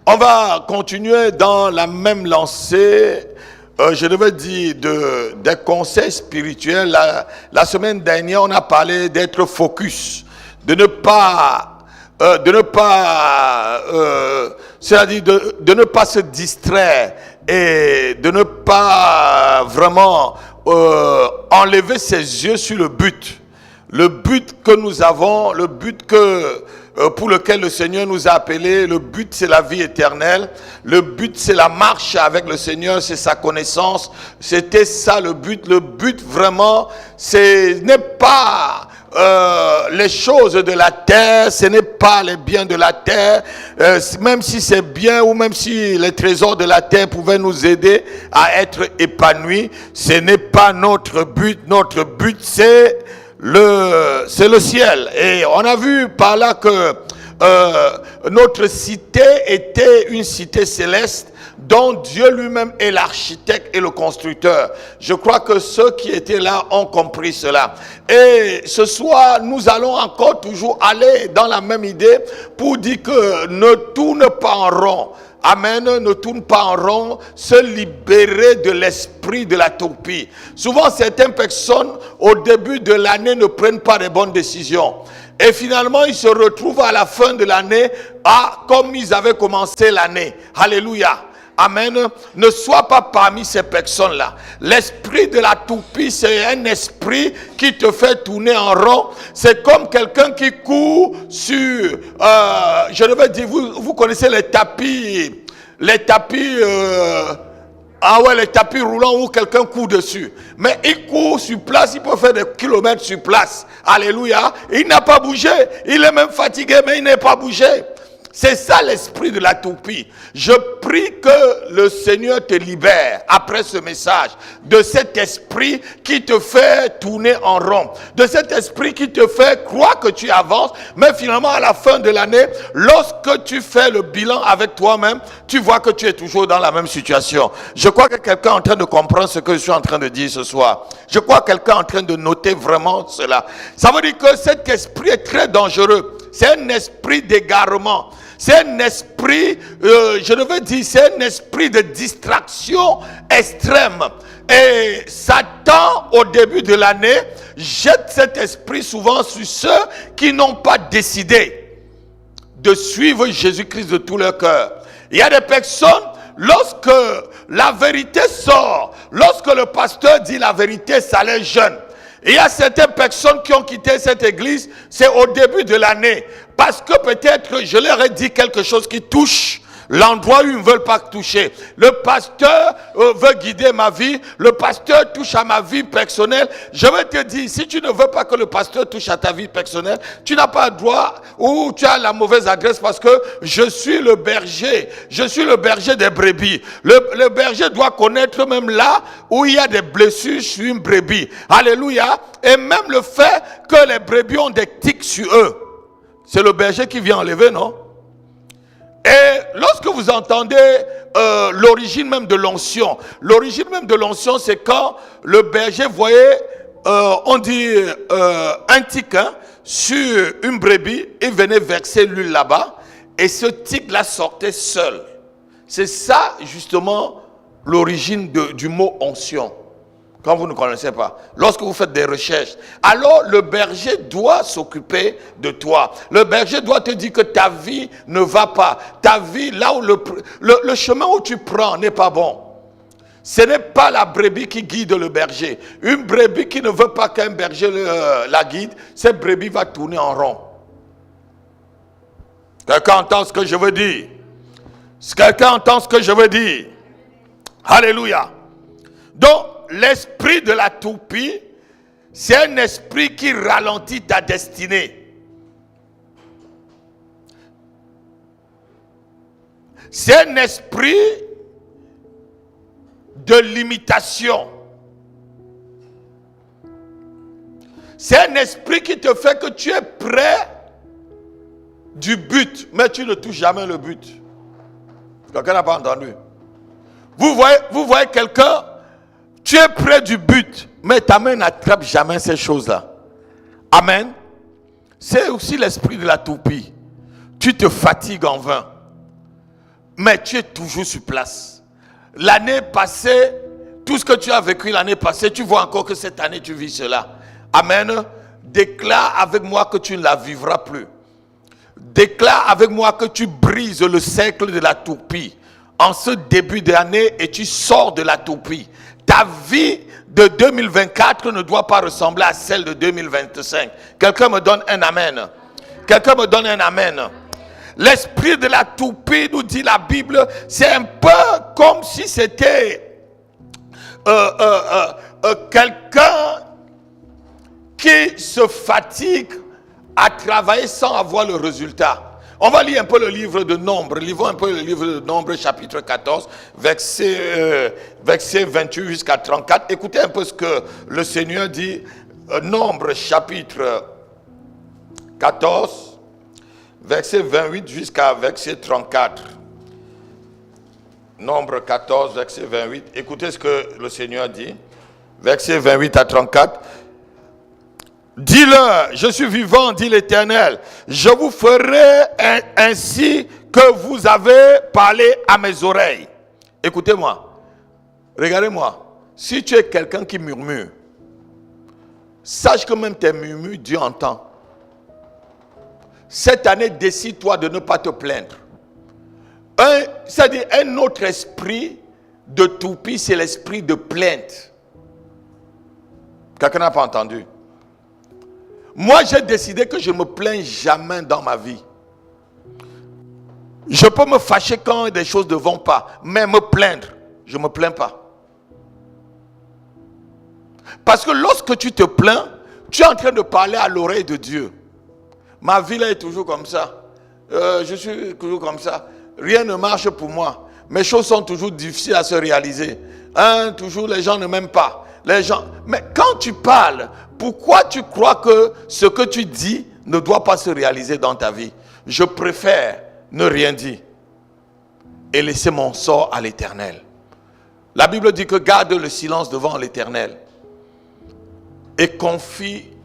On va continuer dans la même lancée. Je devais dire des conseils spirituels. La semaine dernière, on a parlé d'être focus, de ne pas, c'est-à-dire de ne pas se distraire et de ne pas vraiment enlever ses yeux sur le but. Le but que nous avons, le but pour lequel le Seigneur nous a appelés, le but c'est la vie éternelle, le but c'est la marche avec le Seigneur, c'est sa connaissance. C'était ça le but. Le but vraiment, ce n'est pas les choses de la terre, ce n'est pas les biens de la terre, même si c'est bien ou même si les trésors de la terre pouvaient nous aider à être épanouis, ce n'est pas notre but. Notre but c'est le ciel. Et on a vu par là que notre cité était une cité céleste dont Dieu lui-même est l'architecte et le constructeur. Je crois que ceux qui étaient là ont compris cela. Et ce soir, nous allons encore toujours aller dans la même idée pour dire que ne tourne pas en rond. Amen, ne tourne pas en rond, se libérer de l'esprit de la toupie. Souvent, certaines personnes, au début de l'année, ne prennent pas les bonnes décisions. Et finalement, ils se retrouvent à la fin de l'année, comme ils avaient commencé l'année. Alléluia. Amen. Ne sois pas parmi ces personnes-là. L'esprit de la toupie, c'est un esprit qui te fait tourner en rond. C'est comme quelqu'un qui court sur, je devais dire, vous connaissez les tapis les tapis roulants où quelqu'un court dessus. Mais il court sur place, il peut faire des kilomètres sur place. Alléluia. Il n'a pas bougé. Il est même fatigué, mais il n'est pas bougé. C'est ça l'esprit de la toupie. Je prie que le Seigneur te libère après ce message de cet esprit qui te fait tourner en rond, de cet esprit qui te fait croire que tu avances, mais finalement à la fin de l'année, lorsque tu fais le bilan avec toi-même, tu vois que tu es toujours dans la même situation. Je crois que quelqu'un est en train de comprendre ce que je suis en train de dire ce soir. Je crois que quelqu'un est en train de noter vraiment cela. Ça veut dire que cet esprit est très dangereux. C'est un esprit d'égarement. C'est un esprit, je devais dire, c'est un esprit de distraction extrême. Et Satan, au début de l'année, jette cet esprit souvent sur ceux qui n'ont pas décidé de suivre Jésus-Christ de tout leur cœur. Il y a des personnes, lorsque la vérité sort, lorsque le pasteur dit la vérité, ça les gêne. Il y a certaines personnes qui ont quitté cette église, c'est au début de l'année. Parce que peut-être je leur ai dit quelque chose qui touche l'endroit où ils ne veulent pas toucher. Le pasteur veut guider ma vie. Le pasteur touche à ma vie personnelle. Je vais te dire, si tu ne veux pas que le pasteur touche à ta vie personnelle, tu n'as pas le droit ou tu as la mauvaise adresse parce que je suis le berger. Je suis le berger des brebis. Le berger doit connaître même là où il y a des blessures sur une brebis. Alléluia. Et même le fait que les brebis ont des tiques sur eux. C'est le berger qui vient enlever, non? Et lorsque vous entendez l'origine même de l'onction, l'origine même de l'onction, c'est quand le berger voyait, on dit un tic sur une brebis, il venait verser l'huile là-bas, et ce tic-là sortait seul. C'est ça, justement, l'origine du mot onction. Quand vous ne connaissez pas, lorsque vous faites des recherches, alors le berger doit s'occuper de toi. Le berger doit te dire que ta vie ne va pas. Ta vie, là où le chemin où tu prends n'est pas bon. Ce n'est pas la brebis qui guide le berger. Une brebis qui ne veut pas qu'un berger la guide, cette brebis va tourner en rond. Quelqu'un entend ce que je veux dire? Quelqu'un entend ce que je veux dire? Alléluia. Donc, l'esprit de la toupie, c'est un esprit qui ralentit ta destinée. C'est un esprit de limitation. C'est un esprit qui te fait que tu es près du but, mais tu ne touches jamais le but. Quelqu'un n'a pas entendu? Vous voyez quelqu'un, tu es près du but, mais ta main n'attrape jamais ces choses-là. Amen. C'est aussi l'esprit de la toupie. Tu te fatigues en vain. mais tu es toujours sur place. L'année passée, tout ce que tu as vécu l'année passée, tu vois encore que cette année tu vis cela. Amen. Déclare avec moi que tu ne la vivras plus. Déclare avec moi que tu brises le cercle de la toupie en ce début d'année et tu sors de la toupie. Ta vie de 2024 ne doit pas ressembler à celle de 2025. Quelqu'un me donne un amen. Quelqu'un me donne un amen. L'esprit de la toupie, nous dit la Bible, c'est un peu comme si c'était quelqu'un qui se fatigue à travailler sans avoir le résultat. On va lire un peu le livre de Nombre. Lisons un peu le livre de Nombre, chapitre 14, verset 28 jusqu'à 34. Écoutez un peu ce que le Seigneur dit. Nombre, chapitre 14, verset 28 jusqu'à verset 34. Nombre 14, verset 28. Écoutez ce que le Seigneur dit. Verset 28 à 34. Dis-leur, je suis vivant, dit l'Éternel. Je vous ferai ainsi que vous avez parlé à mes oreilles. Écoutez-moi. Regardez-moi. Si tu es quelqu'un qui murmure, sache que même tes murmures, Dieu entend. Cette année, décide-toi de ne pas te plaindre. C'est-à-dire un autre esprit de toupie, c'est l'esprit de plainte. Quelqu'un n'a pas entendu? Moi, j'ai décidé que je ne me plains jamais dans ma vie. Je peux me fâcher quand des choses ne vont pas, mais me plaindre, je ne me plains pas. Parce que lorsque tu te plains, tu es en train de parler à l'oreille de Dieu. Ma vie là est toujours comme ça. Je suis toujours comme ça. Rien ne marche pour moi. Mes choses sont toujours difficiles à se réaliser. Toujours les gens ne m'aiment pas. Mais quand tu parles, pourquoi tu crois que ce que tu dis ne doit pas se réaliser dans ta vie? Je préfère ne rien dire et laisser mon sort à l'Éternel. La Bible dit que garde le silence devant l'Éternel et confie-toi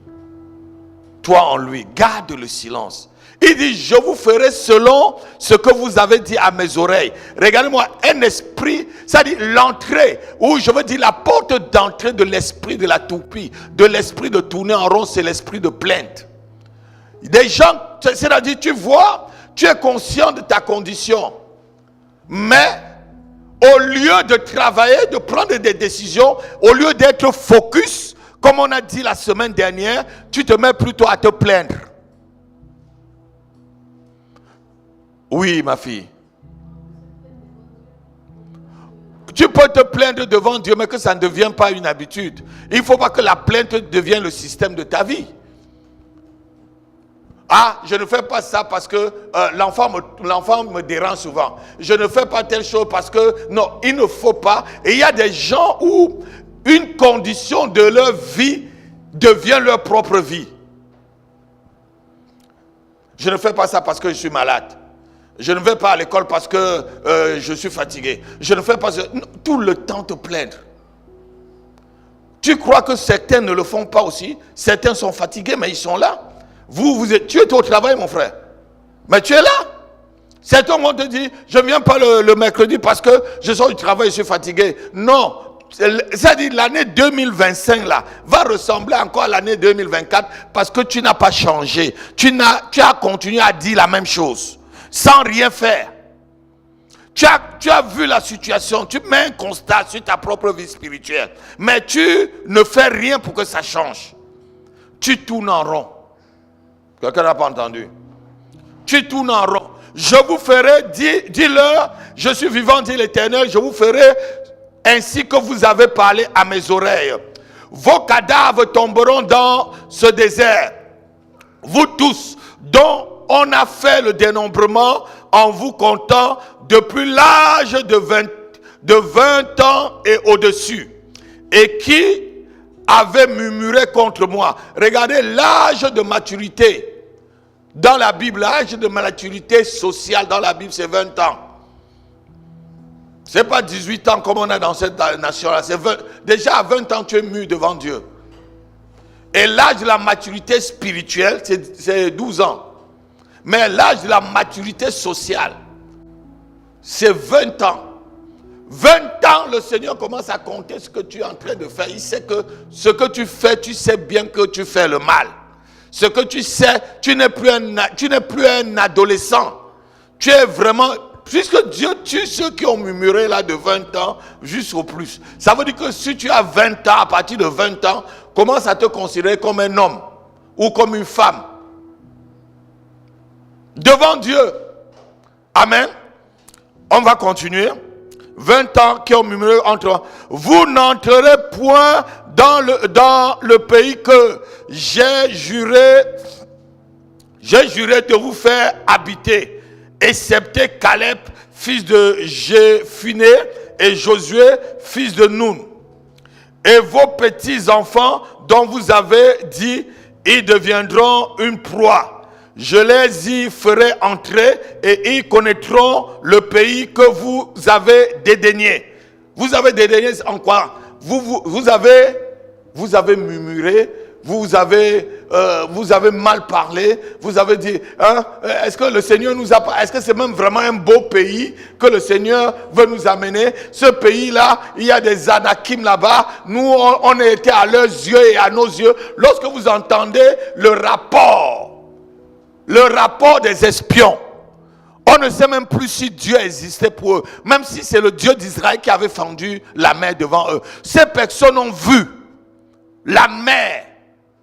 en lui. Garde le silence. Il dit, je vous ferai selon ce que vous avez dit à mes oreilles. Regardez-moi, un esprit, c'est-à-dire l'entrée, ou je veux dire la porte d'entrée de l'esprit de la toupie, de l'esprit de tourner en rond, c'est l'esprit de plainte. Des gens, c'est-à-dire tu vois, tu es conscient de ta condition, mais au lieu de travailler, de prendre des décisions, au lieu d'être focus, comme on a dit la semaine dernière, tu te mets plutôt à te plaindre. Oui, ma fille. Tu peux te plaindre devant Dieu, mais que ça ne devienne pas une habitude. Il ne faut pas que la plainte devienne le système de ta vie. Ah, je ne fais pas ça parce que l'enfant me dérange souvent. Je ne fais pas telle chose parce que... Non, il ne faut pas. Et il y a des gens où une condition de leur vie devient leur propre vie. Je ne fais pas ça parce que je suis malade. Je ne vais pas à l'école parce que je suis fatigué. Je ne fais pas ça. Tout le temps te plaindre. Tu crois que certains ne le font pas aussi? Certains sont fatigués, mais ils sont là. Tu es au travail, mon frère. Mais tu es là. Certains vont te dire, je ne viens pas le mercredi parce que je sors du travail et je suis fatigué. Non. C'est-à-dire l'année 2025 là va ressembler encore à l'année 2024 parce que tu n'as pas changé. Tu as continué à dire la même chose. Sans rien faire. Tu as vu la situation, tu mets un constat sur ta propre vie spirituelle, mais tu ne fais rien pour que ça change. Tu tournes en rond. Quelqu'un n'a pas entendu? Tu tournes en rond. Je vous ferai, dis-leur, je suis vivant, dit l'Éternel, je vous ferai ainsi que vous avez parlé à mes oreilles. Vos cadavres tomberont dans ce désert. Vous tous, dont on a fait le dénombrement en vous comptant depuis l'âge de 20 ans et au-dessus. Et qui avait murmuré contre moi. Regardez l'âge de maturité. Dans la Bible, l'âge de maturité sociale dans la Bible, c'est 20 ans. Ce n'est pas 18 ans comme on a dans cette nation-là. Déjà à 20 ans, tu es mûr devant Dieu. Et l'âge de la maturité spirituelle, c'est 12 ans. Mais l'âge de la maturité sociale, c'est 20 ans. 20 ans, le Seigneur commence à compter ce que tu es en train de faire. Il sait que ce que tu fais, tu sais bien que tu fais le mal. Ce que tu sais, tu n'es plus un adolescent. Tu es vraiment, puisque Dieu tue ceux qui ont murmuré là de 20 ans jusqu'au plus. Ça veut dire que si tu as 20 ans, à partir de 20 ans, commence à te considérer comme un homme ou comme une femme. Devant Dieu. Amen. On va continuer. 20 ans qui ont murmuré entre eux. Vous n'entrerez point dans le pays que j'ai juré de vous faire habiter, excepté Caleb, fils de Jéphuné, et Josué, fils de Nun. Et vos petits-enfants dont vous avez dit, ils deviendront une proie. Je les y ferai entrer et ils connaîtront le pays que vous avez dédaigné. Vous avez dédaigné en quoi? Vous avez murmuré, vous avez mal parlé, vous avez dit, hein, est-ce que le Seigneur nous a, est-ce que c'est même vraiment un beau pays que le Seigneur veut nous amener? Ce pays-là, il y a des Anakim là-bas, nous on a été à leurs yeux et à nos yeux. Lorsque vous entendez le rapport des espions, on ne sait même plus si Dieu existait pour eux, même si c'est le Dieu d'Israël qui avait fendu la mer devant eux. Ces personnes ont vu la mer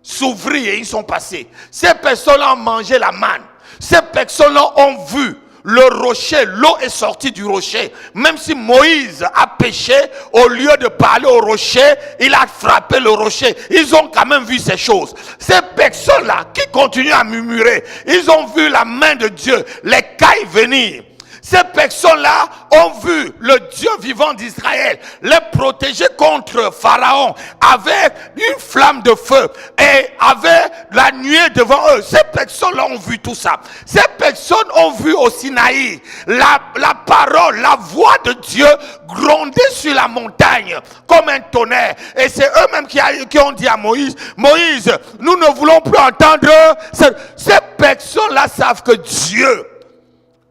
s'ouvrir et ils sont passés. Ces personnes-là ont mangé la manne. Ces personnes-là ont vu le rocher, l'eau est sortie du rocher. Même si Moïse a péché, au lieu de parler au rocher, il a frappé le rocher. Ils ont quand même vu ces choses. Ces personnes-là qui continuent à murmurer, ils ont vu la main de Dieu, les cailles venir. Ces personnes-là ont vu le Dieu vivant d'Israël les protéger contre Pharaon avec une flamme de feu et avec la nuée devant eux. Ces personnes-là ont vu tout ça. Ces personnes ont vu au Sinaï la parole, la voix de Dieu gronder sur la montagne comme un tonnerre. Et c'est eux-mêmes qui ont dit à Moïse, Moïse, nous ne voulons plus entendre. Ces personnes-là savent que Dieu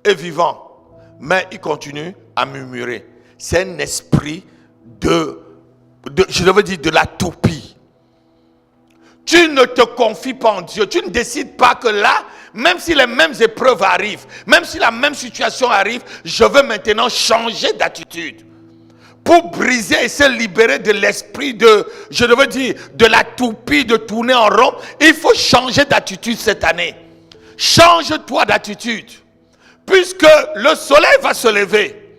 est vivant. Mais il continue à murmurer. C'est un esprit de la toupie. Tu ne te confies pas en Dieu. Tu ne décides pas que là, même si les mêmes épreuves arrivent, même si la même situation arrive, je veux maintenant changer d'attitude. Pour briser et se libérer de l'esprit de la toupie, de tourner en rond, il faut changer d'attitude cette année. Change-toi d'attitude. Puisque le soleil va se lever,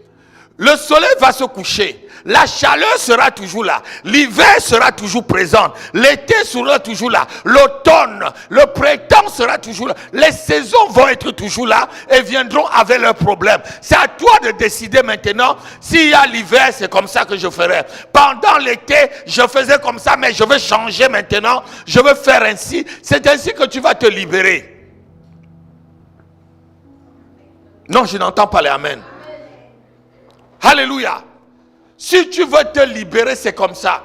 le soleil va se coucher, la chaleur sera toujours là, l'hiver sera toujours présent, l'été sera toujours là, l'automne, le printemps sera toujours là, les saisons vont être toujours là et viendront avec leurs problèmes. C'est à toi de décider maintenant. S'il y a l'hiver, c'est comme ça que je ferai. Pendant l'été, je faisais comme ça, mais je vais changer maintenant, je vais faire ainsi. C'est ainsi que tu vas te libérer. Non, je n'entends pas les amen. Alléluia. Si tu veux te libérer, c'est comme ça.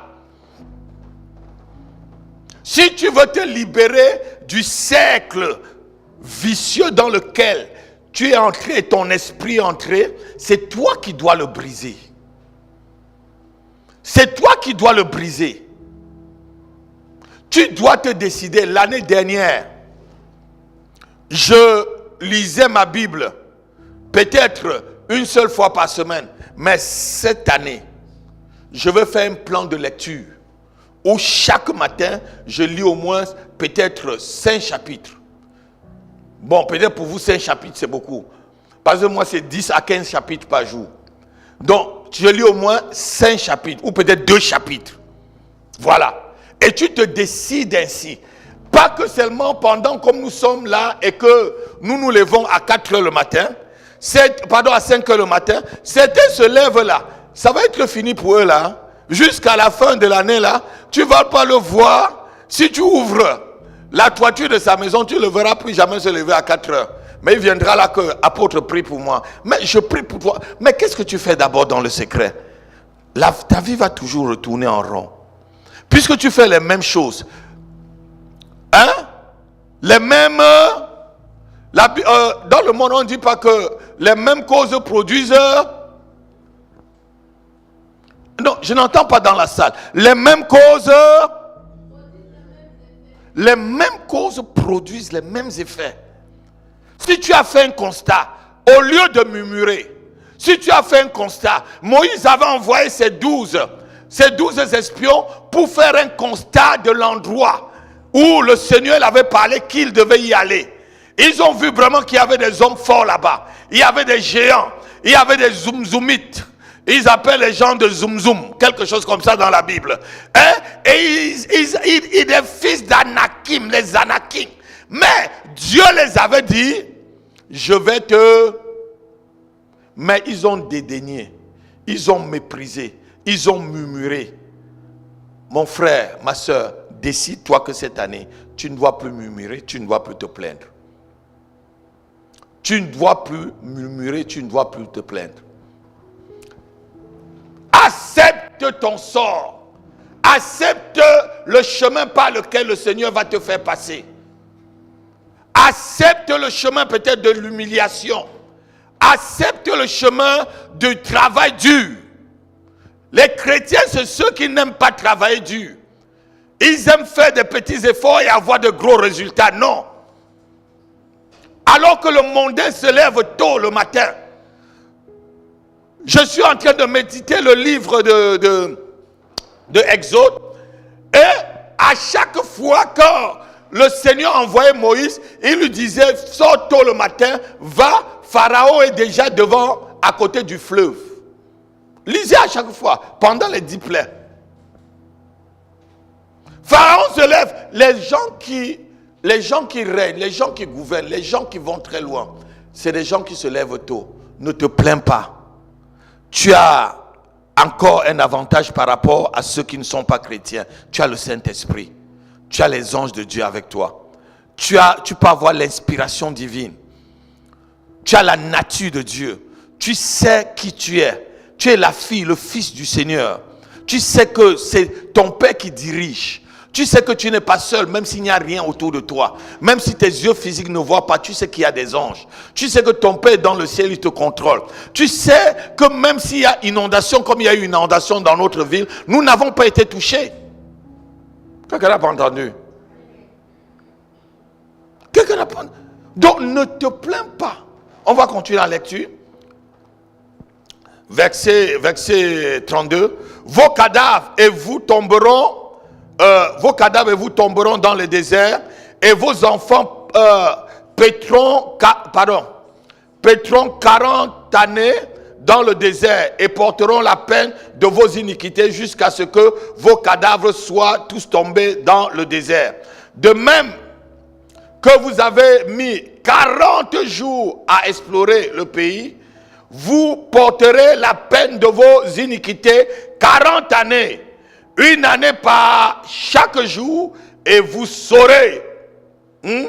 Si tu veux te libérer du cercle vicieux dans lequel tu es entré et ton esprit est entré, c'est toi qui dois le briser. C'est toi qui dois le briser. Tu dois te décider. L'année dernière, je lisais ma Bible peut-être une seule fois par semaine. Mais cette année, je vais faire un plan de lecture où chaque matin, je lis au moins peut-être 5 chapitres. Bon, peut-être pour vous, 5 chapitres, c'est beaucoup. Parce que moi, c'est 10 à 15 chapitres par jour. Donc, je lis au moins 5 chapitres ou peut-être 2 chapitres. Voilà. Et tu te décides ainsi. Pas que seulement pendant comme nous sommes là et que nous nous levons à 4 heures le matin, à 5 heures le matin, certains se lèvent là. Ça va être fini pour eux là. Jusqu'à la fin de l'année là, tu ne vas pas le voir. Si tu ouvres la toiture de sa maison, tu ne le verras plus jamais se lever à 4 heures. Mais il viendra là que, apôtre, prie pour moi. Mais je prie pour toi. Mais qu'est-ce que tu fais d'abord dans le secret? Ta vie va toujours retourner en rond. Puisque tu fais les mêmes choses. Hein? Les mêmes... dans le monde, on ne dit pas que les mêmes causes produisent... Non, je n'entends pas dans la salle. Les mêmes causes produisent les mêmes effets. Si tu as fait un constat, au lieu de murmurer, si tu as fait un constat, Moïse avait envoyé ses 12 espions pour faire un constat de l'endroit où le Seigneur avait parlé qu'il devait y aller. Ils ont vu vraiment qu'il y avait des hommes forts là-bas. Il y avait des géants, il y avait des zoumzoumites. Ils appellent les gens de Zoum Zoum, quelque chose comme ça dans la Bible. Et ils des fils d'Anakim, les Anakim. Mais Dieu les avait dit, je vais te... Mais ils ont dédaigné, ils ont méprisé, ils ont murmuré. Mon frère, ma soeur, décide-toi que cette année, tu ne dois plus murmurer, tu ne dois plus te plaindre. Tu ne dois plus murmurer, tu ne dois plus te plaindre. Accepte ton sort. Accepte le chemin par lequel le Seigneur va te faire passer. Accepte le chemin peut-être de l'humiliation. Accepte le chemin du travail dur. Les chrétiens, c'est ceux qui n'aiment pas travailler dur. Ils aiment faire des petits efforts et avoir de gros résultats. Non. Alors que le mondain se lève tôt le matin. Je suis en train de méditer le livre de Exode. Et à chaque fois que le Seigneur envoyait Moïse, il lui disait, sors tôt le matin, va, Pharaon est déjà devant, à côté du fleuve. Lisez à chaque fois, pendant les 10 plaies. Pharaon se lève, les gens qui règnent, les gens qui gouvernent, les gens qui vont très loin, c'est des gens qui se lèvent tôt. Ne te plains pas. Tu as encore un avantage par rapport à ceux qui ne sont pas chrétiens. Tu as le Saint-Esprit. Tu as les anges de Dieu avec toi. Tu peux avoir l'inspiration divine. Tu as la nature de Dieu. Tu sais qui tu es. Tu es la fille, le fils du Seigneur. Tu sais que c'est ton Père qui dirige. Tu sais que tu n'es pas seul, même s'il n'y a rien autour de toi. Même si tes yeux physiques ne voient pas, tu sais qu'il y a des anges. Tu sais que ton Père est dans le ciel, il te contrôle. Tu sais que même s'il y a inondation, comme il y a eu une inondation dans notre ville, nous n'avons pas été touchés. Quelqu'un n'a pas entendu? Quelqu'un n'a pas entendu? Donc ne te plains pas. On va continuer la lecture. Verset 32. Vos cadavres et vous tomberont dans le désert, et vos enfants pétront 40 années dans le désert et porteront la peine de vos iniquités jusqu'à ce que vos cadavres soient tous tombés dans le désert. De même que vous avez mis 40 jours à explorer le pays, vous porterez la peine de vos iniquités 40 années. Une année par chaque jour, et vous saurez ce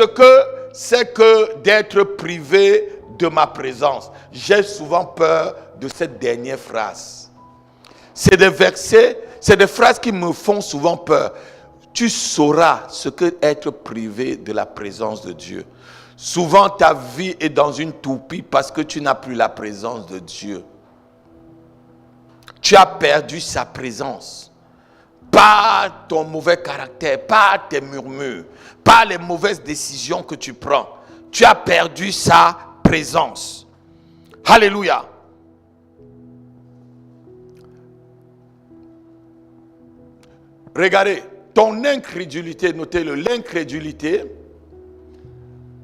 que c'est que d'être privé de ma présence. J'ai souvent peur de cette dernière phrase. C'est des versets, c'est des phrases qui me font souvent peur. Tu sauras ce que être privé de la présence de Dieu. Souvent, ta vie est dans une toupie parce que tu n'as plus la présence de Dieu. Tu as perdu sa présence. Par ton mauvais caractère, par tes murmures, par les mauvaises décisions que tu prends. Tu as perdu sa présence. Alléluia. Regardez, ton incrédulité, notez-le, l'incrédulité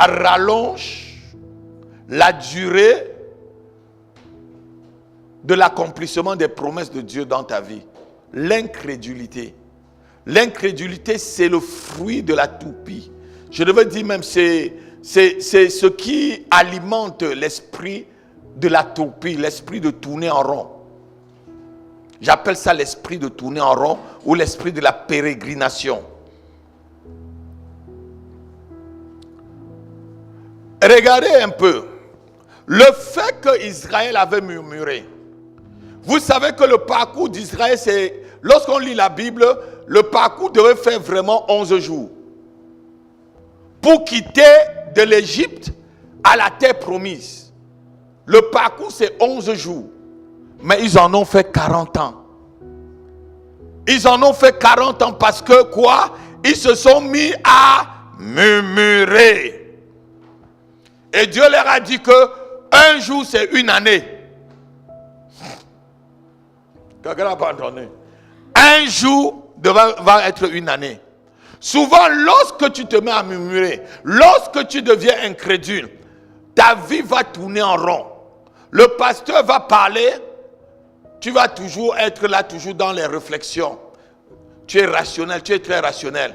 rallonge la durée de l'accomplissement des promesses de Dieu dans ta vie. L'incrédulité. L'incrédulité, c'est le fruit de la toupie. Je devais dire même, c'est ce qui alimente l'esprit de la toupie, l'esprit de tourner en rond. J'appelle ça l'esprit de tourner en rond ou l'esprit de la pérégrination. Regardez un peu. Le fait qu'Israël avait murmuré. Vous savez que le parcours d'Israël, c'est... Lorsqu'on lit la Bible, le parcours devait faire vraiment 11 jours. pour quitter de l'Égypte à la terre promise. Le parcours, c'est 11 jours. Mais ils en ont fait 40 ans. Ils en ont fait 40 ans parce que quoi? Ils se sont mis à murmurer. Et Dieu leur a dit que un jour, c'est une année. Quelqu'un n'a pas entendu? Un jour va être une année. Souvent, lorsque tu te mets à murmurer, lorsque tu deviens incrédule, ta vie va tourner en rond. Le pasteur va parler, tu vas toujours être là, toujours dans les réflexions. Tu es rationnel, tu es très rationnel.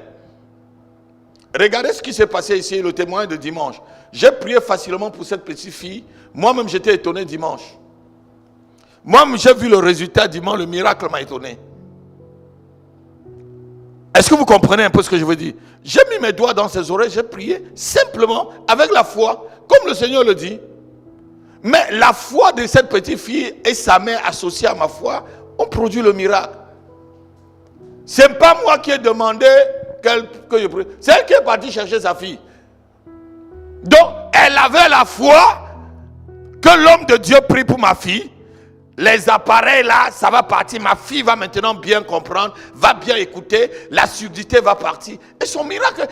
Regardez ce qui s'est passé ici, le témoin de dimanche. J'ai prié facilement pour cette petite fille. Moi-même, j'étais étonné dimanche. Moi-même, j'ai vu le résultat dimanche, le miracle m'a étonné. Est-ce que vous comprenez un peu ce que je veux dire? J'ai mis mes doigts dans ses oreilles, j'ai prié simplement, avec la foi, comme le Seigneur le dit. Mais la foi de cette petite fille et sa mère associée à ma foi ont produit le miracle. Ce n'est pas moi qui ai demandé que je prie. C'est elle qui est partie chercher sa fille. Donc, elle avait la foi que l'homme de Dieu prie pour ma fille. Les appareils là, ça va partir. Ma fille va maintenant bien comprendre, va bien écouter. La surdité va partir. Et son miracle,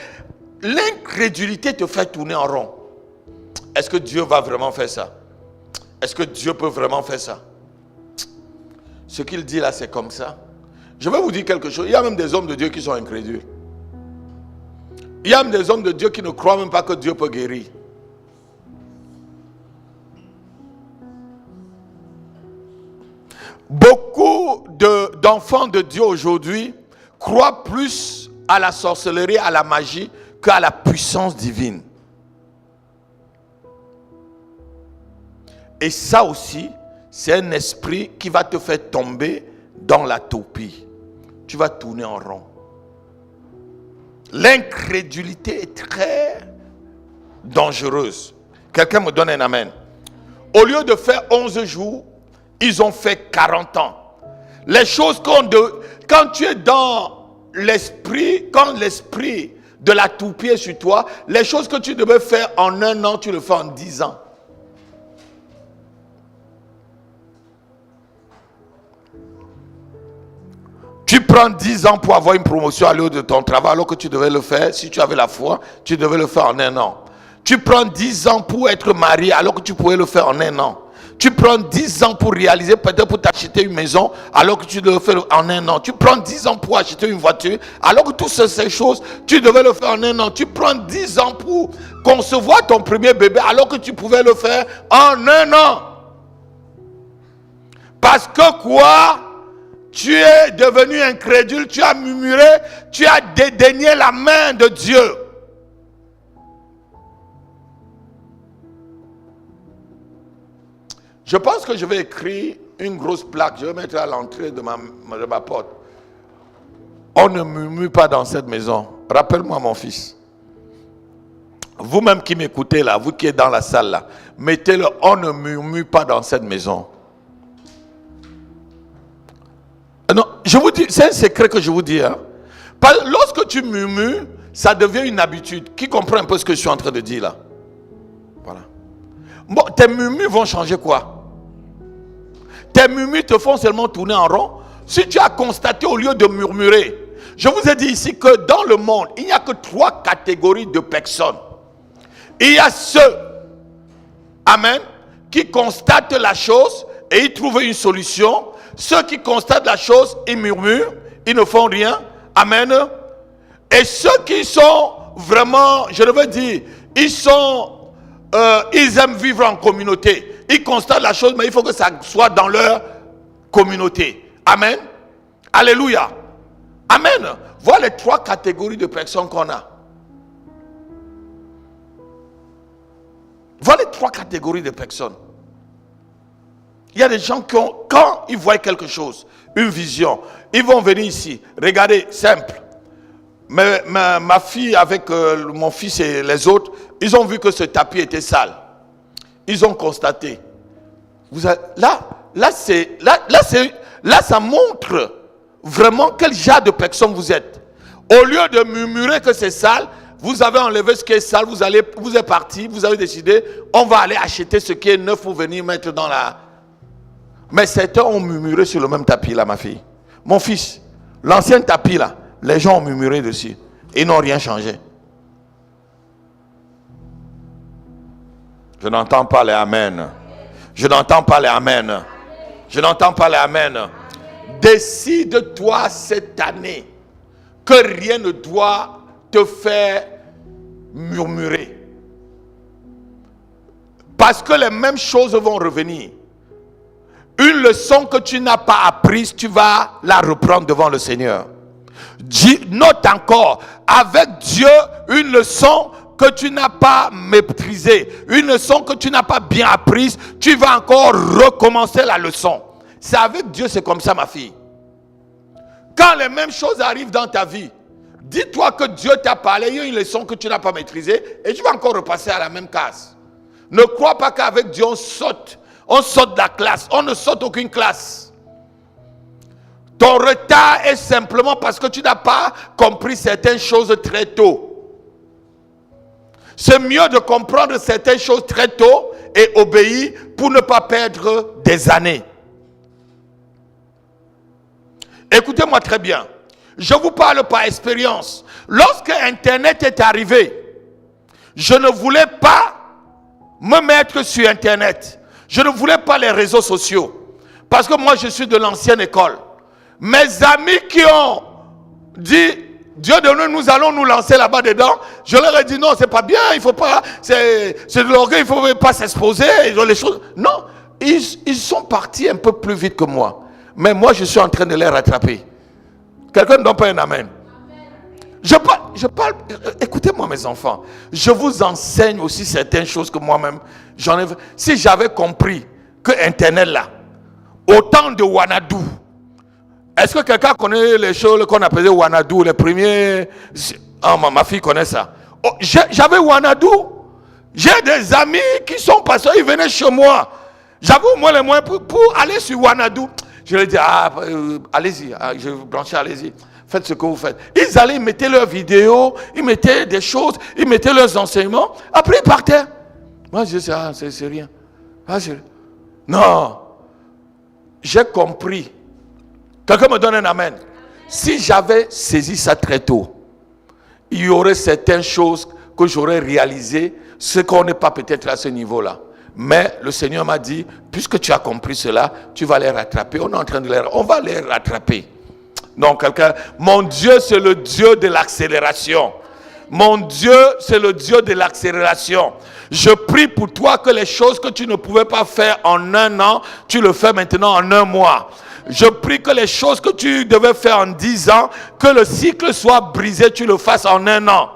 l'incrédulité te fait tourner en rond. Est-ce que Dieu va vraiment faire ça? Est-ce que Dieu peut vraiment faire ça? Ce qu'il dit là, c'est comme ça. Je vais vous dire quelque chose. Il y a même des hommes de Dieu qui sont incrédules. Il y a même des hommes de Dieu qui ne croient même pas que Dieu peut guérir. Beaucoup d'enfants de Dieu aujourd'hui croient plus à la sorcellerie, à la magie, qu'à la puissance divine. Et ça aussi, c'est un esprit qui va te faire tomber dans la toupie. Tu vas tourner en rond. L'incrédulité est très dangereuse. Quelqu'un me donne un amen. Au lieu de faire 11 jours, ils ont fait 40 ans. Les choses quand tu es dans l'esprit, quand l'esprit de la toupie est sur toi, les choses que tu devais faire en 1 an, tu le fais en 10 ans. Tu prends 10 ans pour avoir une promotion à l'heure de ton travail, alors que tu devais le faire, si tu avais la foi, tu devais le faire en 1 an. Tu prends 10 ans pour être marié, alors que tu pouvais le faire en 1 an. Tu prends 10 ans pour réaliser, peut-être pour t'acheter une maison, alors que tu devais le faire en 1 an. Tu prends 10 ans pour acheter une voiture, alors que toutes ces choses, tu devais le faire en 1 an. Tu prends 10 ans pour concevoir ton premier bébé, alors que tu pouvais le faire en 1 an. Parce que quoi? Tu es devenu incrédule, tu as murmuré, tu as dédaigné la main de Dieu. Je pense que je vais écrire une grosse plaque, je vais mettre à l'entrée de ma porte. On ne murmure pas dans cette maison. Rappelle-moi mon fils. Vous-même qui m'écoutez là, vous qui êtes dans la salle là, mettez-le, on ne murmure pas dans cette maison. Non, je vous dis, c'est un secret que je vous dis. Hein. Lorsque tu murmures, ça devient une habitude. Qui comprend un peu ce que je suis en train de dire là? Voilà. Bon, tes murmures vont changer quoi? Tes murmures te font seulement tourner en rond. Si tu as constaté au lieu de murmurer, je vous ai dit ici que dans le monde, il n'y a que 3 catégories de personnes. Il y a ceux, amen, qui constatent la chose et ils trouvent une solution. Ceux qui constatent la chose, ils murmurent, ils ne font rien. Amen. Et ceux qui sont vraiment, je veux dire, ils aiment vivre en communauté. Ils constatent la chose, mais il faut que ça soit dans leur communauté. Amen. Alléluia. Amen. Voilà les 3 catégories de personnes qu'on a. Voilà les 3 catégories de personnes. Il y a des gens qui ont, quand ils voient quelque chose, une vision, ils vont venir ici. Regardez, simple. Ma fille avec mon fils et les autres, ils ont vu que ce tapis était sale. Ils ont constaté. Là, ça montre vraiment quel genre de personne vous êtes. Au lieu de murmurer que c'est sale, Vous avez enlevé ce qui est sale, vous êtes parti, vous avez décidé, on va aller acheter ce qui est neuf pour venir mettre dans la... Mais certains ont murmuré sur le même tapis là, ma fille. Mon fils, l'ancien tapis là, les gens ont murmuré dessus. Ils n'ont rien changé. Je n'entends pas les amen. Je n'entends pas les amen. Je n'entends pas les amen. Décide-toi cette année que rien ne doit te faire murmurer. Parce que les mêmes choses vont revenir. Une leçon que tu n'as pas apprise, tu vas la reprendre devant le Seigneur. Note encore, avec Dieu, une leçon que tu n'as pas maîtrisée, une leçon que tu n'as pas bien apprise, tu vas encore recommencer la leçon. C'est avec Dieu, c'est comme ça, ma fille. Quand les mêmes choses arrivent dans ta vie, dis-toi que Dieu t'a parlé, il y a une leçon que tu n'as pas maîtrisée et tu vas encore repasser à la même case. Ne crois pas qu'avec Dieu on saute de la classe. On ne saute aucune classe. Ton retard est simplement parce que tu n'as pas compris certaines choses très tôt. C'est mieux de comprendre certaines choses très tôt et obéir pour ne pas perdre des années. Écoutez-moi très bien. Je vous parle par expérience. Lorsque Internet est arrivé, je ne voulais pas me mettre sur Internet. Je ne voulais pas les réseaux sociaux. Parce que moi, je suis de l'ancienne école. Mes amis qui ont dit, Dieu de nous allons nous lancer là-bas dedans, je leur ai dit non, c'est pas bien, il faut pas, c'est de l'orgueil, il faut pas s'exposer, les choses. Non, ils sont partis un peu plus vite que moi. Mais moi, je suis en train de les rattraper. Quelqu'un ne donne pas un amen. Je parle, écoutez-moi mes enfants, je vous enseigne aussi certaines choses que moi-même, si j'avais compris que Internet là, au temps de Wanadu, est-ce que quelqu'un connaît les choses qu'on appelait Wanadu, les premiers, ma fille connaît ça. Oh, j'avais Wanadu, j'ai des amis qui sont passés, ils venaient chez moi, j'avais au moins les moyens pour aller sur Wanadu. Je leur dis, allez-y, je vais vous brancher, allez-y. Faites ce que vous faites. Ils allaient, ils mettaient leurs vidéos, ils mettaient des choses, ils mettaient leurs enseignements. Après, ils partaient. Moi, je dis, c'est rien. Non. J'ai compris. Quelqu'un me donne un amen. Si j'avais saisi ça très tôt, il y aurait certaines choses que j'aurais réalisées, ce qu'on n'est pas peut-être à ce niveau-là. Mais le Seigneur m'a dit, puisque tu as compris cela, tu vas les rattraper. On va les rattraper. Donc quelqu'un, mon Dieu c'est le Dieu de l'accélération. Mon Dieu c'est le Dieu de l'accélération. Je prie pour toi que les choses que tu ne pouvais pas faire en un an, tu le fais maintenant en un mois. Je prie que les choses que tu devais faire en 10 ans, que le cycle soit brisé, tu le fasses en un an.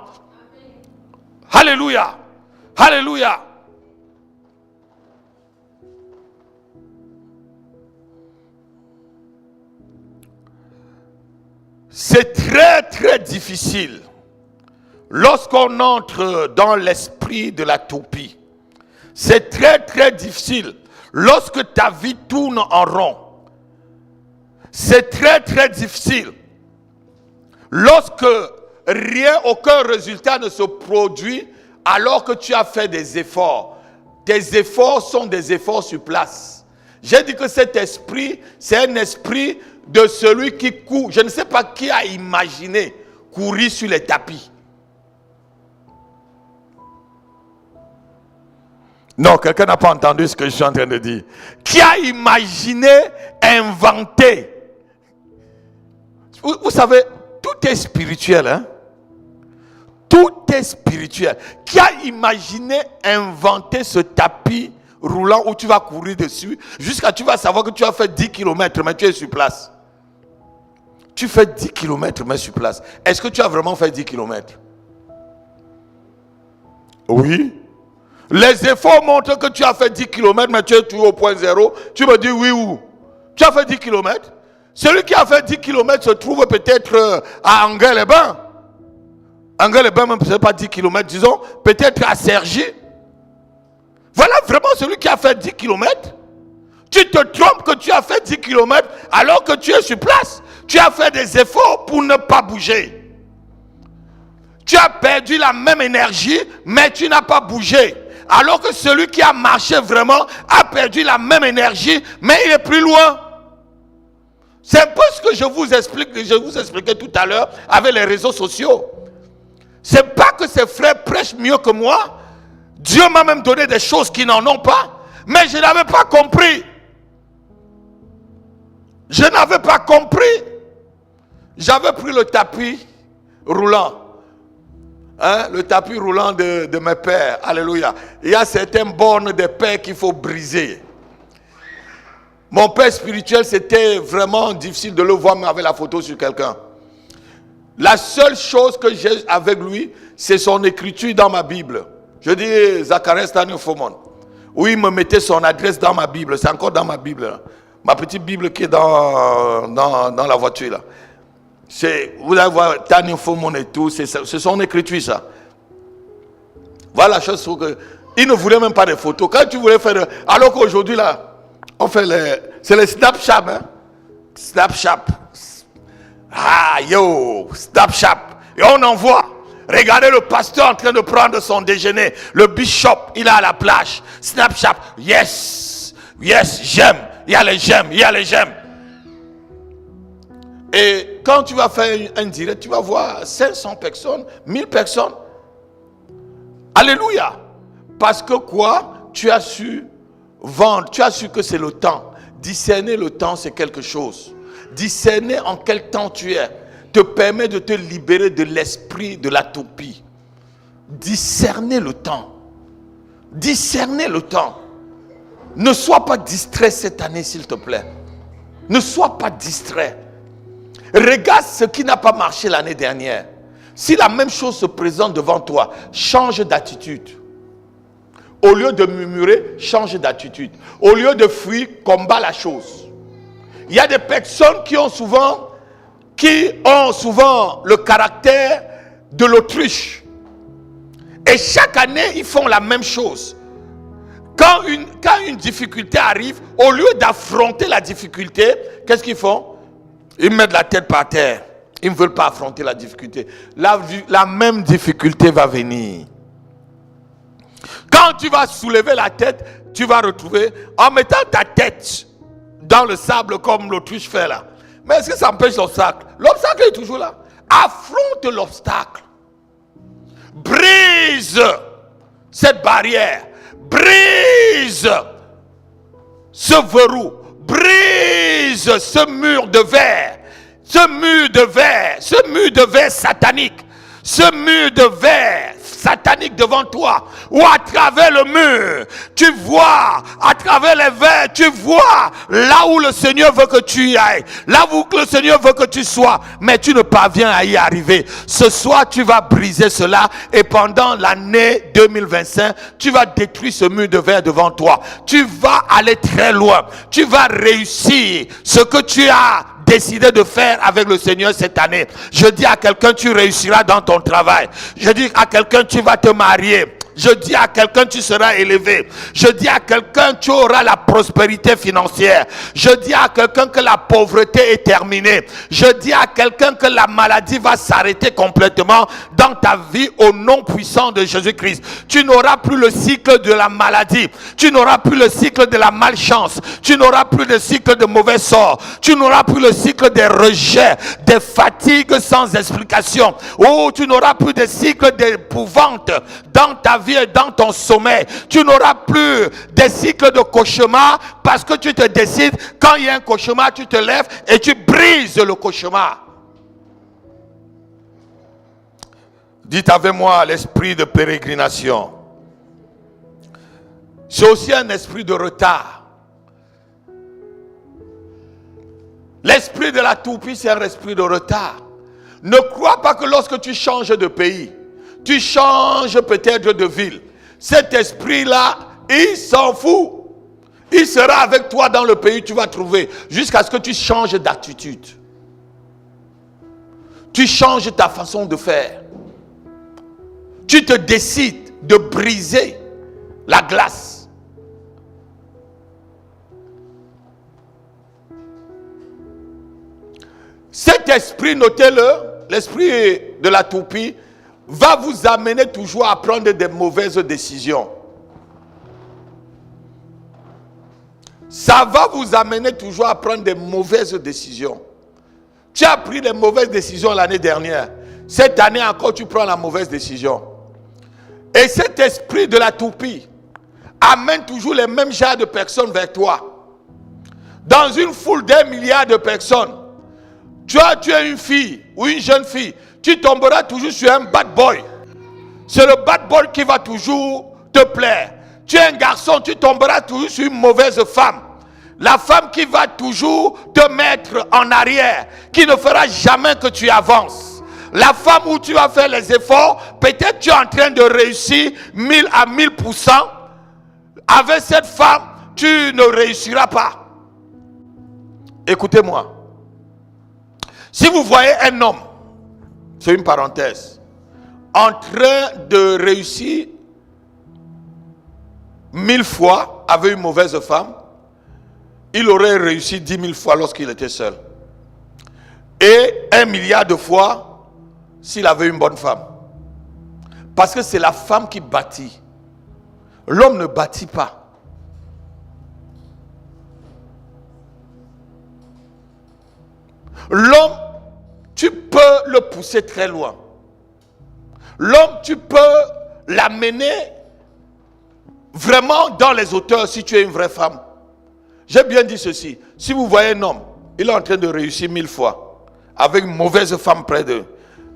Alléluia. Alléluia. C'est très très difficile lorsqu'on entre dans l'esprit de la toupie. C'est très très difficile lorsque ta vie tourne en rond. C'est très très difficile lorsque aucun résultat ne se produit alors que tu as fait des efforts. Tes efforts sont des efforts sur place. J'ai dit que cet esprit, c'est un esprit de celui qui court. Je ne sais pas qui a imaginé courir sur les tapis. Non, quelqu'un n'a pas entendu ce que je suis en train de dire. Qui a imaginé, inventé. Vous savez, tout est spirituel, hein? Tout est spirituel. Qui a imaginé, inventé ce tapis roulant où tu vas courir dessus jusqu'à tu vas savoir que tu as fait 10 km mais tu es sur place. Tu fais 10 km mais sur place. Est-ce que tu as vraiment fait 10 km? Oui. Les efforts montrent que tu as fait 10 km mais tu es toujours au point zéro. Tu me dis oui ou? Tu as fait 10 km? Celui qui a fait 10 km se trouve peut-être à Anguin-les-Bains. Anguin-les-Bains même c'est pas 10 km, disons peut-être à Cergy. Voilà vraiment celui qui a fait 10 km. Tu te trompes que tu as fait 10 km alors que tu es sur place. Tu as fait des efforts pour ne pas bouger. Tu as perdu la même énergie, mais tu n'as pas bougé. Alors que celui qui a marché vraiment a perdu la même énergie, mais il est plus loin. C'est un peu ce que je vous expliquais tout à l'heure avec les réseaux sociaux. C'est pas que ces frères prêchent mieux que moi. Dieu m'a même donné des choses qui n'en ont pas, mais je n'avais pas compris. Je n'avais pas compris. J'avais pris le tapis roulant. Le tapis roulant de mes pères. Alléluia. Il y a certaines bornes des pères qu'il faut briser. Mon père spirituel, c'était vraiment difficile de le voir, mais avec la photo sur quelqu'un. La seule chose que j'ai avec lui, c'est son écriture dans ma Bible. Je dis Zacharie Staniofomon. Où il me mettait son adresse dans ma Bible. C'est encore dans ma Bible. Là. Ma petite Bible qui est dans la voiture. Là. Vous allez voir Staniofomon et tout. C'est son écriture, ça. Voilà la chose que... Il ne voulait même pas de photos. Quand tu voulais faire... Alors qu'aujourd'hui, là, on fait c'est les Snapchat. Hein? Snapchat. Ah, yo, Snapchat. Et on envoie. Regardez le pasteur en train de prendre son déjeuner. Le bishop, il est à la plage. Snapchat. Yes, j'aime. Il y a les j'aime. Et quand tu vas faire un direct, tu vas voir 500 personnes, 1000 personnes. Alléluia. Parce que quoi? Tu as su vendre. Tu as su que c'est le temps. Discerner le temps, c'est quelque chose. Discerner en quel temps tu es te permet de te libérer de l'esprit de l'atopie. Discerner le temps. Discerner le temps. Ne sois pas distrait cette année, s'il te plaît. Ne sois pas distrait. Regarde ce qui n'a pas marché l'année dernière. Si la même chose se présente devant toi, change d'attitude. Au lieu de murmurer, change d'attitude. Au lieu de fuir, combat la chose. Il y a des personnes qui ont souvent le caractère de l'autruche. Et chaque année, ils font la même chose. Quand une difficulté arrive, au lieu d'affronter la difficulté, qu'est-ce qu'ils font? Ils mettent la tête par terre. Ils ne veulent pas affronter la difficulté. La même difficulté va venir. Quand tu vas soulever la tête, tu vas retrouver, en mettant ta tête dans le sable comme l'autruche fait là. Mais est-ce que ça empêche l'obstacle? L'obstacle est toujours là. Affronte l'obstacle. Brise cette barrière. Brise ce verrou. Brise ce mur de verre. Ce mur de verre satanique. Ce mur de verre satanique devant toi, ou à travers le mur, tu vois, à travers les verres, tu vois là où le Seigneur veut que tu ailles, là où le Seigneur veut que tu sois, mais tu ne parviens à y arriver. Ce soir, tu vas briser cela, et pendant l'année 2025, tu vas détruire ce mur de verre devant toi. Tu vas aller très loin. Tu vas réussir ce que tu as décidé de faire avec le Seigneur cette année. Je dis à quelqu'un, tu réussiras dans ton travail. Je dis à quelqu'un, tu vas te marier. Je dis à quelqu'un, tu seras élevé. Je dis à quelqu'un, tu auras la prospérité financière. Je dis à quelqu'un que la pauvreté est terminée. Je dis à quelqu'un que la maladie va s'arrêter complètement dans ta vie au nom puissant de Jésus-Christ. Tu n'auras plus le cycle de la maladie. Tu n'auras plus le cycle de la malchance. Tu n'auras plus le cycle de mauvais sort. Tu n'auras plus le cycle des rejets, des fatigues sans explication. Oh, tu n'auras plus de cycle d'épouvante dans ta vie et dans ton sommeil. Tu n'auras plus des cycles de cauchemar parce que tu te décides, quand il y a un cauchemar, tu te lèves et tu brises le cauchemar. Dites avec moi l'esprit de pérégrination. C'est aussi un esprit de retard. L'esprit de la toupie, c'est un esprit de retard. Ne crois pas que lorsque tu changes de pays, tu changes peut-être de ville, cet esprit-là, il s'en fout. Il sera avec toi dans le pays, tu vas trouver, jusqu'à ce que tu changes d'attitude. Tu changes ta façon de faire. Tu te décides de briser la glace. Cet esprit, notez-le, l'esprit de la toupie, va vous amener toujours à prendre des mauvaises décisions. Ça va vous amener toujours à prendre des mauvaises décisions. Tu as pris des mauvaises décisions l'année dernière. Cette année encore, tu prends la mauvaise décision. Et cet esprit de la toupie amène toujours les mêmes genres de personnes vers toi. Dans une foule d'1 milliard de personnes, tu es une fille ou une jeune fille, tu tomberas toujours sur un bad boy. C'est le bad boy qui va toujours te plaire. Tu es un garçon, tu tomberas toujours sur une mauvaise femme. La femme qui va toujours te mettre en arrière, qui ne fera jamais que tu avances. La femme où tu vas faire les efforts, peut-être tu es en train de réussir 1000 à 1000%. Avec cette femme, tu ne réussiras pas. Écoutez-moi. Si vous voyez un homme, c'est une parenthèse, en train de réussir 1000 fois avec une mauvaise femme, il aurait réussi 10 000 fois lorsqu'il était seul. Et 1 milliard de fois s'il avait une bonne femme. Parce que c'est la femme qui bâtit. L'homme ne bâtit pas. L'homme, tu peux le pousser très loin. L'homme, tu peux l'amener vraiment dans les hauteurs si tu es une vraie femme. J'ai bien dit ceci. Si vous voyez un homme, il est en train de réussir 1000 fois avec une mauvaise femme près d'eux.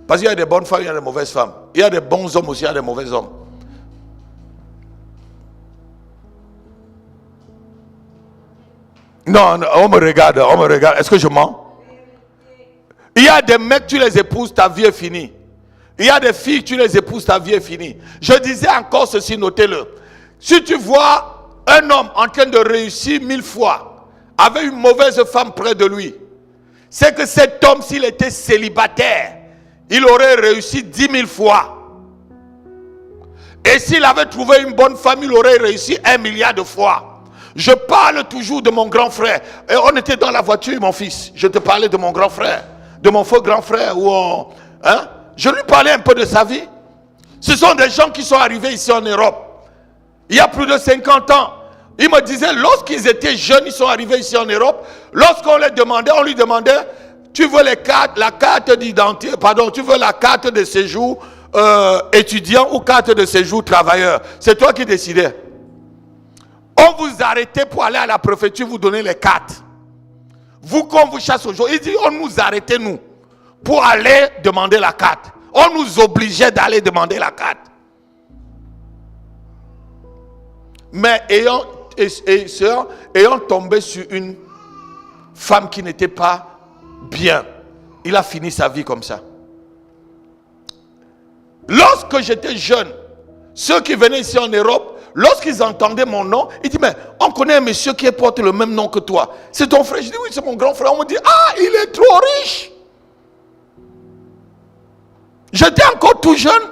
Parce qu'il y a des bonnes femmes, il y a des mauvaises femmes. Il y a des bons hommes aussi, il y a des mauvais hommes. Non, on me regarde. Est-ce que je mens? Il y a des mecs, tu les épouses, ta vie est finie. Il y a des filles, tu les épouses, ta vie est finie. Je disais encore ceci, notez-le. Si tu vois un homme en train de réussir 1000 fois avec une mauvaise femme près de lui, c'est que cet homme, s'il était célibataire, il aurait réussi 10 000 fois. Et s'il avait trouvé une bonne femme, il aurait réussi 1 milliard de fois. Je parle toujours de mon grand frère. Et on était dans la voiture, mon fils. Je te parlais de mon grand frère, de mon faux grand frère. Je lui parlais un peu de sa vie. Ce sont des gens qui sont arrivés ici en Europe. Il y a plus de 50 ans. Ils me disaient, lorsqu'ils étaient jeunes, ils sont arrivés ici en Europe. Lorsqu'on les demandait, on lui demandait, tu veux la carte d'identité, tu veux la carte de séjour étudiant ou carte de séjour travailleur. C'est toi qui décidais. On vous arrêtait pour aller à la préfecture, vous donner les cartes. Vous, quand vous chassez aujourd'hui, il dit, on nous arrêtait, nous, pour aller demander la carte. On nous obligeait d'aller demander la carte. Mais ayant tombé sur une femme qui n'était pas bien, il a fini sa vie comme ça. Lorsque j'étais jeune, ceux qui venaient ici en Europe, lorsqu'ils entendaient mon nom, ils disent, mais on connaît un monsieur qui porte le même nom que toi. C'est ton frère? Je dis, oui, c'est mon grand frère. On me dit, ah, il est trop riche. J'étais encore tout jeune.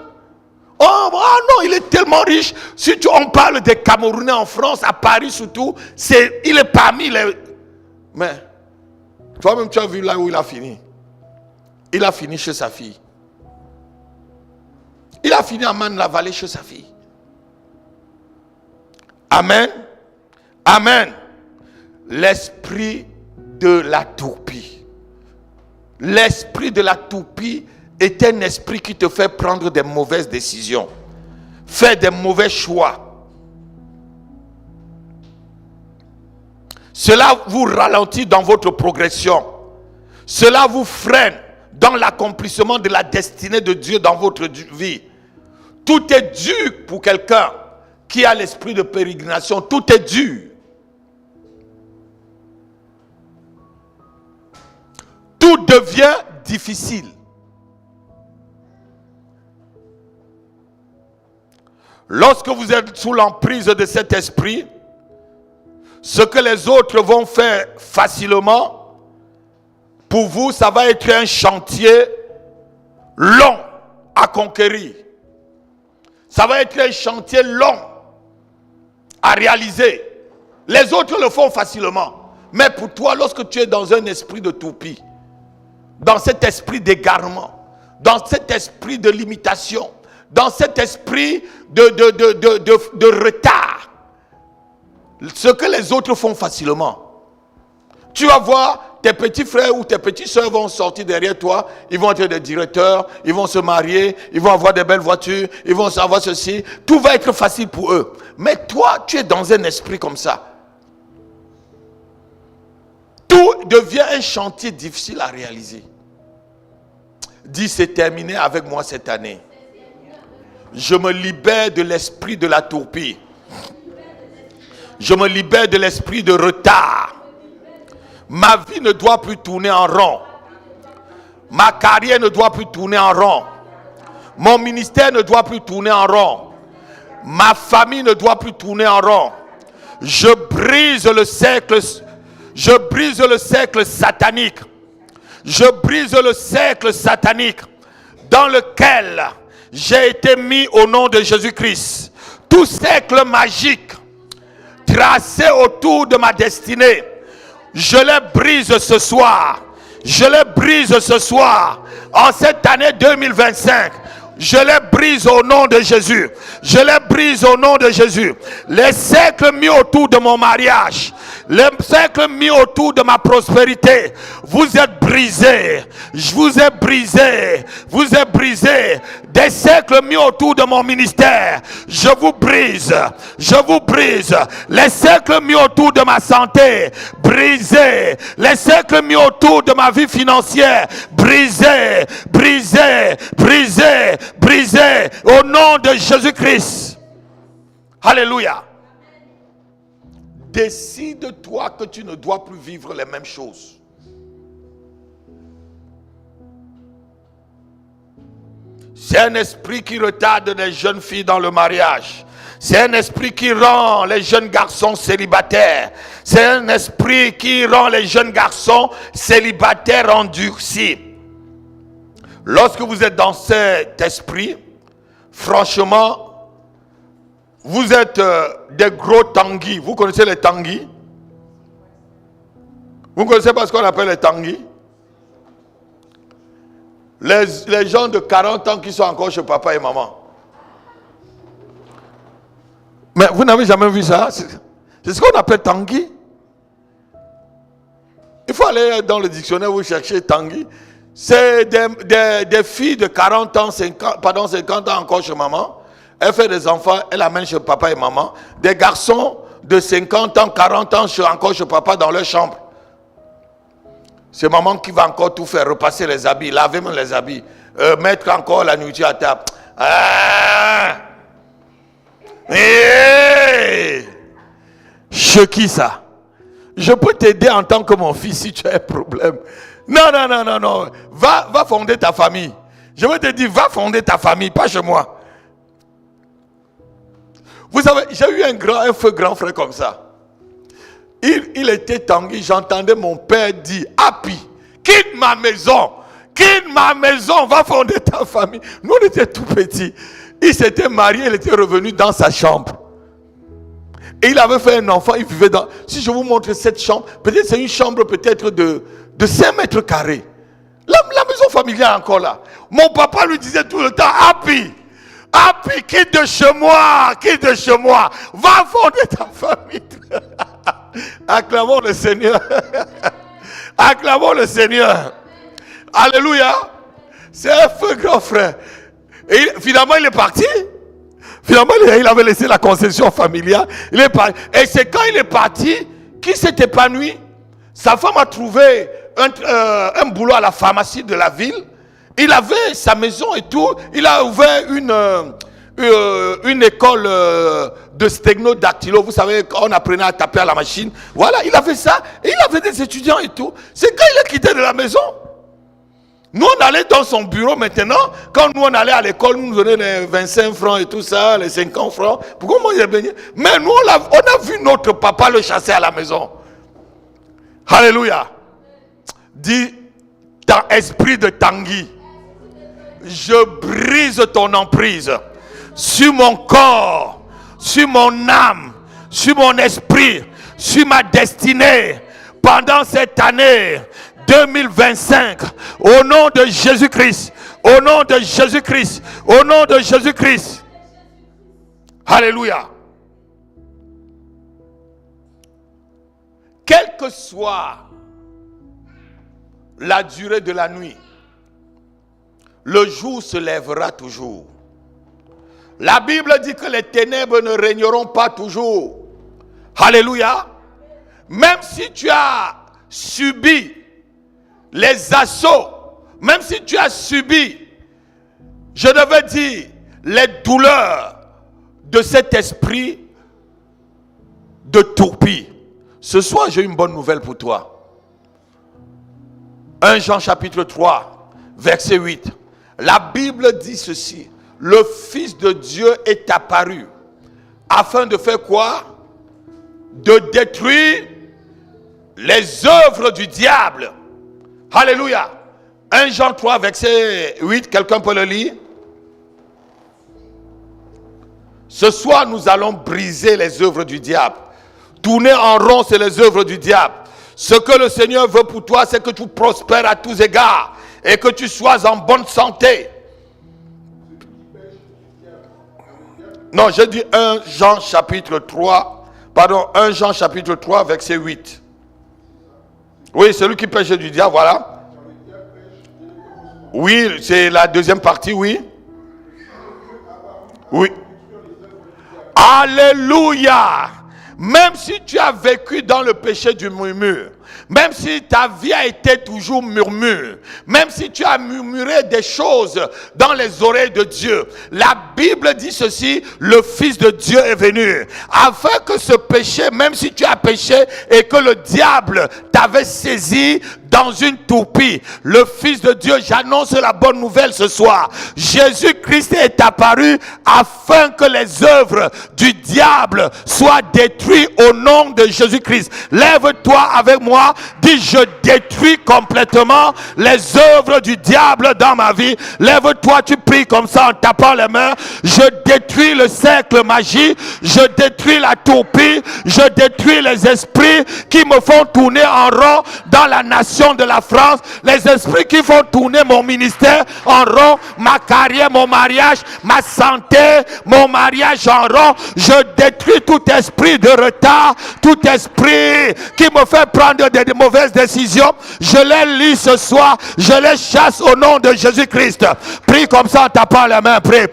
Oh non, il est tellement riche. Si on parle des Camerounais en France, à Paris surtout, il est parmi les... Mais, toi-même, tu as vu là où il a fini. Il a fini chez sa fille. Il a fini à Man-la-Vallée chez sa fille. Amen. Amen. L'esprit de la toupie. L'esprit de la toupie est un esprit qui te fait prendre des mauvaises décisions, faire des mauvais choix. Cela vous ralentit dans votre progression. Cela vous freine dans l'accomplissement de la destinée de Dieu dans votre vie. Tout est dur pour quelqu'un qui a l'esprit de pérégrination. Tout est dur. Tout devient difficile. Lorsque vous êtes sous l'emprise de cet esprit, ce que les autres vont faire facilement, pour vous, ça va être un chantier long à conquérir. Ça va être un chantier long à réaliser. Les autres le font facilement. Mais pour toi, lorsque tu es dans un esprit de toupie, dans cet esprit d'égarement, dans cet esprit de limitation, dans cet esprit de retard. Ce que les autres font facilement. Tu vas voir, tes petits frères ou tes petites soeurs vont sortir derrière toi, ils vont être des directeurs, ils vont se marier, ils vont avoir des belles voitures, ils vont avoir ceci. Tout va être facile pour eux. Mais toi, tu es dans un esprit comme ça. Tout devient un chantier difficile à réaliser. Dis, c'est terminé avec moi cette année. Je me libère de l'esprit de la tourpille. Je me libère de l'esprit de retard. Ma vie ne doit plus tourner en rond. Ma carrière ne doit plus tourner en rond. Mon ministère ne doit plus tourner en rond. Ma famille ne doit plus tourner en rond. Je brise le cercle satanique. Je brise le cercle satanique dans lequel j'ai été mis au nom de Jésus-Christ. Tout cercle magique tracé autour de ma destinée, je les brise ce soir. Je les brise ce soir. En cette année 2025, je les brise au nom de Jésus. Je les brise au nom de Jésus. Les cercles mis autour de mon mariage, les cercles mis autour de ma prospérité, vous êtes brisés. Je vous ai brisé. Vous êtes brisés. Des cercles mis autour de mon ministère, je vous brise. Je vous brise. Les cercles mis autour de ma santé, brisés. Les cercles mis autour de ma vie financière, brisés, brisés, brisés, brisés. Au nom de Jésus-Christ. Alléluia. Décide-toi que tu ne dois plus vivre les mêmes choses. C'est un esprit qui retarde les jeunes filles dans le mariage. C'est un esprit qui rend les jeunes garçons célibataires. C'est un esprit qui rend les jeunes garçons célibataires endurcis. Lorsque vous êtes dans cet esprit, franchement, vous êtes des gros tanguis. Vous connaissez les tanguis? Vous connaissez pas ce qu'on appelle les tanguis? Les gens de 40 ans qui sont encore chez papa et maman. Mais vous n'avez jamais vu ça? C'est ce qu'on appelle tanguis. Il faut aller dans le dictionnaire, vous cherchez tanguis. C'est des filles de 40 ans, 50 ans encore chez maman. Elle fait des enfants, elle amène chez papa et maman. Des garçons de 50 ans, 40 ans encore chez papa dans leur chambre. C'est maman qui va encore tout faire, repasser les habits, laver même les habits, mettre encore la nourriture à table. Je qui ça? Je peux t'aider en tant que mon fils si tu as un problème. Non. Va fonder ta famille. Je veux te dire, va fonder ta famille, pas chez moi. Vous savez, j'ai eu un feu grand frère comme ça. Il était tanguy, j'entendais mon père dire, Happy, quitte ma maison, va fonder ta famille. Nous on était tout petits. Il s'était marié, il était revenu dans sa chambre. Et il avait fait un enfant, il vivait dans... Si je vous montre cette chambre, peut-être c'est une chambre peut-être de 5 mètres carrés. La maison familiale est encore là. Mon papa lui disait tout le temps, Happy, quitte de chez moi, va fonder ta famille. Acclamons le Seigneur. Acclamons le Seigneur. Alléluia. C'est un feu grand frère. Et finalement, il est parti. Finalement, il avait laissé la concession familiale. Il est parti. Et c'est quand il est parti qu'il s'est épanoui. Sa femme a trouvé un boulot à la pharmacie de la ville. Il avait sa maison et tout. Il a ouvert une école de stéganodactylo. Vous savez, on apprenait à taper à la machine. Voilà, il avait ça. Et il avait des étudiants et tout. C'est quand il a quitté de la maison. Nous, on allait dans son bureau maintenant. Quand nous, on allait à l'école, nous donnait les 25 francs et tout ça, les 50 francs. Pourquoi moi, j'ai baigné? Mais nous, on a vu notre papa le chasser à la maison. Alléluia. Dis, dans esprit de Tanguy, je brise ton emprise sur mon corps, sur mon âme, sur mon esprit, sur ma destinée pendant cette année 2025, au nom de Jésus-Christ, Au nom de Jésus-Christ. Au nom de Jésus-Christ. Alléluia. Quelle que soit la durée de la nuit, le jour se lèvera toujours. La Bible dit que les ténèbres ne régneront pas toujours. Alléluia. Même si tu as subi les assauts, même si tu as subi, je devais dire, les douleurs de cet esprit de tourpie, ce soir j'ai une bonne nouvelle pour toi. 1 Jean chapitre 3, verset 8. La Bible dit ceci: le Fils de Dieu est apparu afin de faire quoi? De détruire les œuvres du diable. Alléluia. 1 Jean 3, verset 8, quelqu'un peut le lire? Ce soir, nous allons briser les œuvres du diable. Tourner en rond, c'est les œuvres du diable. Ce que le Seigneur veut pour toi, c'est que tu prospères à tous égards et que tu sois en bonne santé. Non, j'ai dit 1 Jean chapitre 3, pardon, 1 Jean chapitre 3, verset 8. Oui, celui qui pêche du diable, voilà. Oui, c'est la deuxième partie, oui. Oui. Alléluia. Même si tu as vécu dans le péché du murmure, même si ta vie a été toujours murmure, même si tu as murmuré des choses dans les oreilles de Dieu, la Bible dit ceci: le Fils de Dieu est venu afin que ce péché, même si tu as péché et que le diable t'avait saisi dans une tourpie, le Fils de Dieu, j'annonce la bonne nouvelle ce soir. Jésus-Christ est apparu afin que les œuvres du diable soient détruites au nom de Jésus-Christ. Lève-toi avec moi, dis: je détruis complètement les œuvres du diable dans ma vie. Lève-toi, tu pries comme ça en tapant les mains. Je détruis le cercle magie, je détruis la tourpie, je détruis les esprits qui me font tourner en rond dans la nation de la France, les esprits qui font tourner mon ministère en rond, ma carrière, mon mariage, ma santé, mon mariage en rond. Je détruis tout esprit de retard, tout esprit qui me fait prendre des mauvaises décisions. Je les lis ce soir, je les chasse au nom de Jésus-Christ. Prie comme ça en tapant les mains, prie.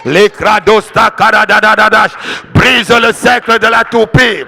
Les crados ta karadadadash. Brise le cercle de la tourpie.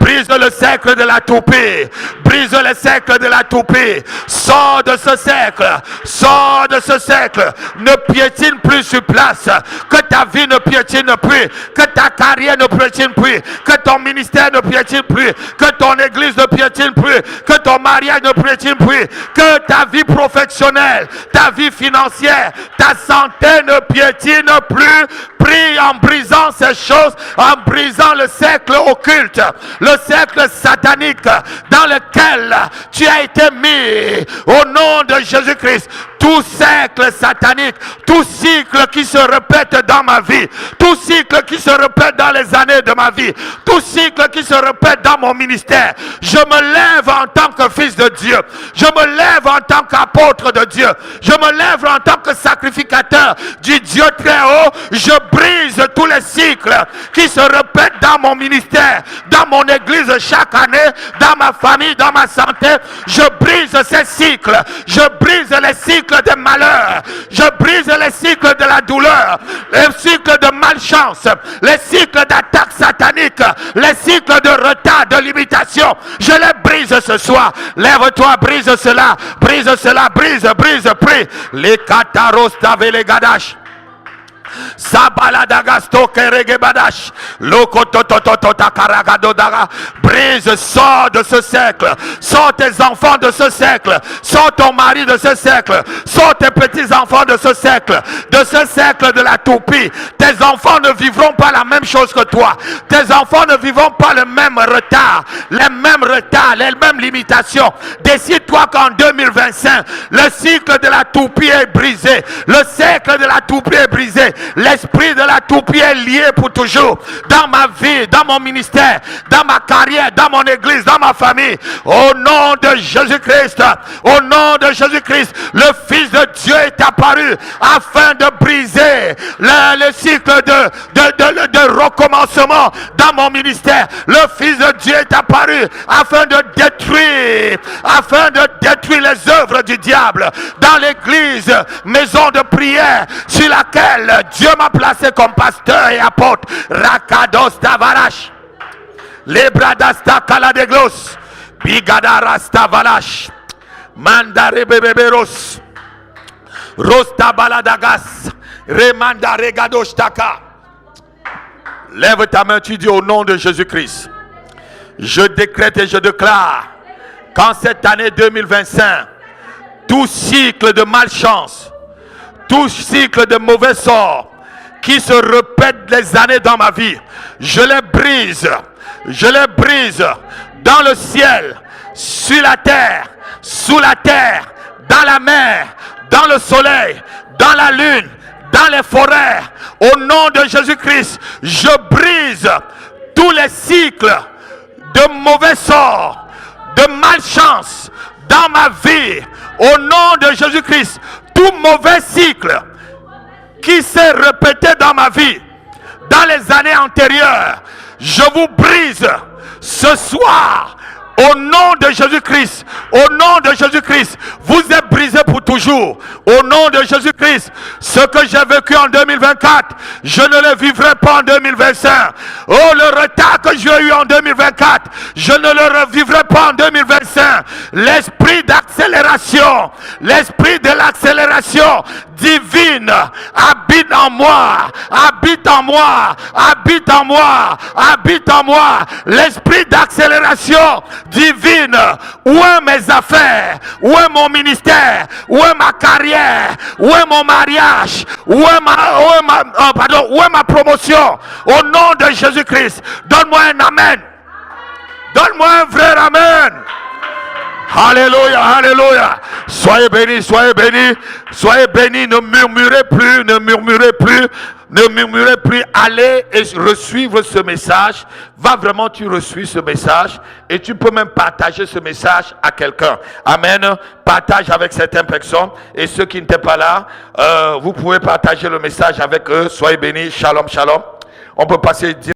Brise le cercle de la tourpie. Brise le cercle de la tourpie. Sors de ce cercle. Sors de ce cercle. Ne piétine plus sur place. Que ta vie ne piétine plus. Que ta carrière ne piétine plus. Que ton ministère ne piétine plus. Que ton église ne piétine plus. Que ton mariage ne piétine plus. Que ta vie professionnelle, ta vie financière, ta santé ne piétine plus. Prie en brisant ces choses, en brisant le cercle occulte, le cercle satanique dans lequel tu as été mis au nom de Jésus-Christ. Tout cercle satanique, tout cycle qui se répète dans ma vie, tout cycle qui se répète dans les années de ma vie, tout cycle qui se répète dans mon ministère, je me lève en tant que fils de Dieu, je me lève en tant qu'apôtre de Dieu, je me lève en tant que sacrificateur du Dieu très haut. Je brise tous les cycles qui se répètent dans mon ministère, dans mon église chaque année, dans ma famille, dans ma santé. Je brise ces cycles, je brise les cycles de malheur, je brise les cycles de la douleur, les cycles de malchance, les cycles d'attaque satanique, les cycles de retard, de limitation. Je les brise ce soir. Lève-toi, brise cela, brise, prie. Les kataros t'avaient gadash. Sabaladagasto keregebadash. Lokotototota karagadodaga. Brise, sors de ce cercle. Sors tes enfants de ce cercle. Sors ton mari de ce cercle. Sors tes petits-enfants de ce cercle. De ce cercle de la toupie. Tes enfants ne vivront pas la même chose que toi. Tes enfants ne vivront pas le même retard. Les mêmes limitations. Décide-toi qu'en 2025, le cycle de la toupie est brisé. Le cercle de la toupie est brisé. L'esprit de la toupie est lié pour toujours dans ma vie, dans mon ministère, dans ma carrière, dans mon église, dans ma famille. Au nom de Jésus-Christ, au nom de Jésus-Christ, le Fils de Dieu est apparu afin de briser le cycle de recommencement dans mon ministère. Le Fils de Dieu est apparu afin de détruire les œuvres du diable dans l'église, maison de prière sur laquelle Dieu m'a placé comme pasteur et apôtre. Rakados Tavarash, Lebradasta Kaladeglos, Bigadarasta Valash, Mandare Bebeberos, Rosta Baladagas, Remanda Regadoshtaka. Lève ta main, tu dis au nom de Jésus-Christ. Je décrète et je déclare qu'en cette année 2025, tout cycle de malchance, tout cycle de mauvais sort qui se répète les années dans ma vie, je les brise dans le ciel, sur la terre, sous la terre, dans la mer, dans le soleil, dans la lune, dans les forêts. Au nom de Jésus-Christ, je brise tous les cycles de mauvais sort, de malchance dans ma vie. Au nom de Jésus-Christ, tout mauvais cycle qui s'est répété dans ma vie dans les années antérieures, je vous brise ce soir. Au nom de Jésus-Christ, au nom de Jésus-Christ, vous êtes brisés pour toujours. Au nom de Jésus-Christ, ce que j'ai vécu en 2024, je ne le vivrai pas en 2025. Oh, le retard que j'ai eu en 2024, je ne le revivrai pas en 2025. L'esprit d'accélération, l'esprit de l'accélération divine habite en moi, habite en moi, habite en moi, habite en moi. L'esprit d'accélération divine. Où est mes affaires? Où est mon ministère? Où est ma carrière? Où est mon mariage? Où est ma promotion? Au nom de Jésus-Christ, donne-moi un amen. Donne-moi un vrai amen. Alléluia, alléluia. Soyez bénis, soyez bénis, soyez bénis. Ne murmurez plus, ne murmurez plus, ne murmurez plus. Allez et resuivre ce message. Va vraiment, tu reçois ce message et tu peux même partager ce message à quelqu'un. Amen. Partage avec certaines personnes et ceux qui n'étaient pas là, vous pouvez partager le message avec eux. Soyez bénis. Shalom, shalom. On peut passer